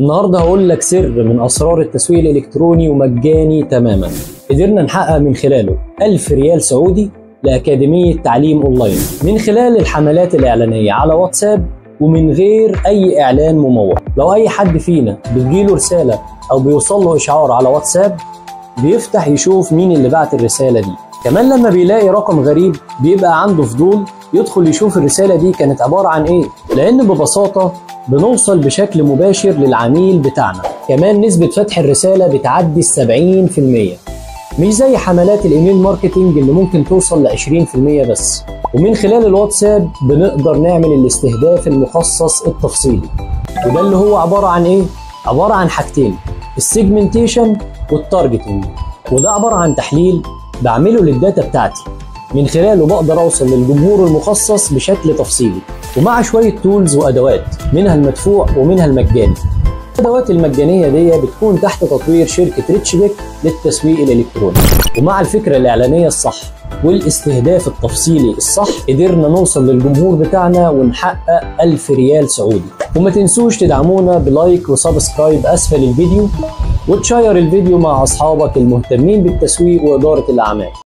النهارده هقول لك سر من اسرار التسويق الالكتروني ومجاني تماما، قدرنا نحقق من خلاله 1000 ريال سعودي لاكاديميه تعليم اونلاين من خلال الحملات الاعلانيه على واتساب ومن غير اي اعلان ممول. لو اي حد فينا بتجيله رساله او بيوصل له اشعار على واتساب بيفتح يشوف مين اللي بعت الرساله دي. كمان لما بيلاقي رقم غريب بيبقى عنده فضول يدخل يشوف الرساله دي كانت عباره عن ايه، لان ببساطه بنوصل بشكل مباشر للعميل بتاعنا. كمان نسبة فتح الرسالة بتعدي 70%، مش زي حملات الايميل ماركتينج اللي ممكن توصل ل 20% بس. ومن خلال الواتساب بنقدر نعمل الاستهداف المخصص التفصيلي، وده اللي هو عبارة عن ايه؟ عبارة عن حاجتين، السيجمنتيشن والتارجتنج. وده عبارة عن تحليل بعمله للداتا بتاعتي، من خلاله بقدر اوصل للجمهور المخصص بشكل تفصيلي، ومع شوية تولز وادوات منها المدفوع ومنها المجاني. الادوات المجانية دي بتكون تحت تطوير شركة ريتش بيك للتسويق الالكتروني. ومع الفكرة الاعلانية الصح والاستهداف التفصيلي الصح قدرنا نوصل للجمهور بتاعنا ونحقق 1000 ريال سعودي. وما تنسوش تدعمونا بلايك وسبسكرايب اسفل الفيديو، وتشير الفيديو مع اصحابك المهتمين بالتسويق وادارة الاعمال.